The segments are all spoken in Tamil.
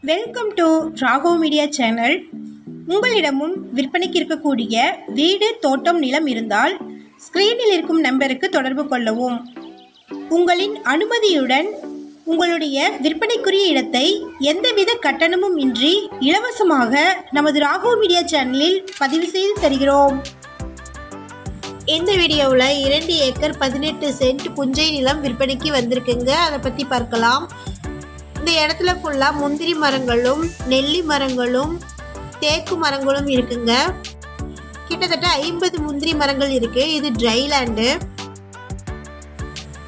Welcome to Raghav media channel. உங்களிடமும் விற்பனைக்கு இருக்கக்கூடிய வீடு, தோட்டம், நிலம் இருந்தால் ஸ்கிரீனில் இருக்கும் நம்பருக்கு தொடர்பு கொள்ளவும். உங்களின் அனுமதியுடன் உங்களுடைய விற்பனைக்குரிய இடத்தை எந்தவித கட்டணமும் இன்றி இலவசமாக நமது ராகவ் மீடியா சேனலில் பதிவு செய்து தருகிறோம். இந்த வீடியோவில் 2 ஏக்கர் 18 சென்ட் புஞ்சை நிலம் விற்பனைக்கு வந்திருக்குங்க. அதை பற்றி பார்க்கலாம். இந்த இடத்துல ஃபுல்லாக முந்திரி மரங்களும் நெல்லி மரங்களும் தேக்கு மரங்களும் இருக்குங்க. கிட்டத்தட்ட 50 முந்திரி மரங்கள் இருக்குது. இது ட்ரை லேண்டு.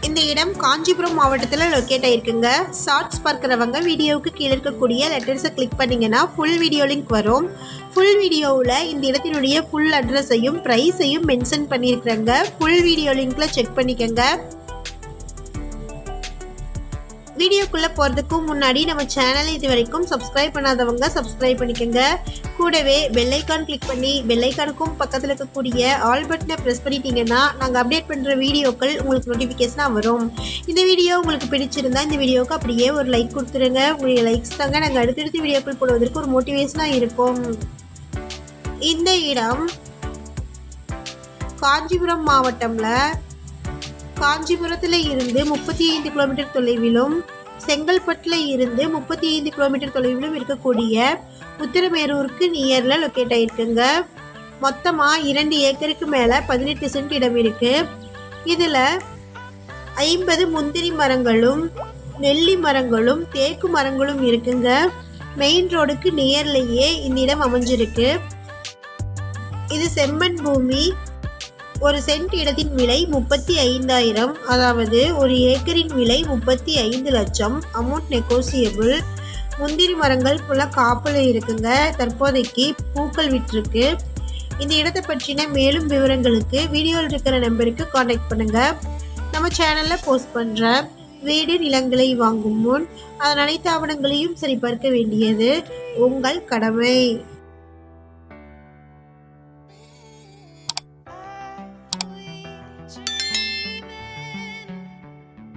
இந்த இடம் காஞ்சிபுரம் மாவட்டத்தில் லொக்கேட் ஆகிருக்குங்க. ஷார்ட்ஸ் பார்க்குறவங்க வீடியோவுக்கு கீழே இருக்கக்கூடிய லெட்டர்ஸை கிளிக் பண்ணிங்கன்னா ஃபுல் வீடியோ லிங்க் வரும். ஃபுல் வீடியோவில் இந்த இடத்தினுடைய ஃபுல் அட்ரஸையும் ப்ரைஸையும் மென்ஷன் பண்ணியிருக்கிறேங்க. ஃபுல் வீடியோ லிங்க்கில் செக் பண்ணிக்கோங்க. வீடியோக்குள்ளே போகிறதுக்கு முன்னாடி நம்ம சேனலை இது வரைக்கும் சப்ஸ்கிரைப் பண்ணாதவங்க சப்ஸ்கிரைப் பண்ணிக்கோங்க. கூடவே பெல்லைக்கான் கிளிக் பண்ணி பெல்லைக்கானுக்கும் பக்கத்தில் இருக்கக்கூடிய ஆல் பட்டனை ப்ரெஸ் பண்ணிட்டீங்கன்னா நாங்கள் அப்டேட் பண்ணுற வீடியோக்கள் உங்களுக்கு நோட்டிஃபிகேஷனாக வரும். இந்த வீடியோ உங்களுக்கு பிடிச்சிருந்தா இந்த வீடியோவுக்கு அப்படியே ஒரு லைக் கொடுத்துருங்க. உங்களுடைய லைக்ஸ் தாங்க நாங்கள் அடுத்தடுத்து வீடியோக்கள் போடுவதற்கு ஒரு மோட்டிவேஷனாக இருக்கும். இந்த இடம் காஞ்சிபுரம் மாவட்டம்ல காஞ்சிபுரத்தில் இருந்து 35 கிலோமீட்டர் தொலைவிலும் செங்கல்பட்டில் இருந்து 35 கிலோமீட்டர் தொலைவிலும் இருக்கக்கூடிய உத்திரமேரூருக்கு நியரில் லொக்கேட் ஆகிருக்குங்க. மொத்தமாக 2 ஏக்கருக்கு மேலே 18 சென்ட் இடம் இருக்குது. இதில் 50 முந்திரி மரங்களும் நெல்லி மரங்களும் தேக்கு மரங்களும் இருக்குங்க. மெயின் ரோடுக்கு நியர்லேயே இந்த இடம் அமைஞ்சிருக்கு. இது செம்மண் பூமி. ஒரு சென்ட் இடத்தின் விலை 35,000. அதாவது ஒரு ஏக்கரின் விலை 35 லட்சம். Amount negotiable. முந்திரி மரங்கள் ஃபுல்லாக காப்பில் இருக்குங்க. தற்போதைக்கு பூக்கள் விட்டுருக்கு. இந்த இடத்தை பற்றின மேலும் விவரங்களுக்கு வீடியோவில் இருக்கிற நம்பருக்கு காண்டாக்ட் பண்ணுங்கள். நம்ம சேனலில் போஸ்ட் பண்ணுற வீடு நிலங்களை வாங்கும் முன் அதன் அனைத்து ஆவணங்களையும் சரிபார்க்க வேண்டியது உங்கள் கடமை.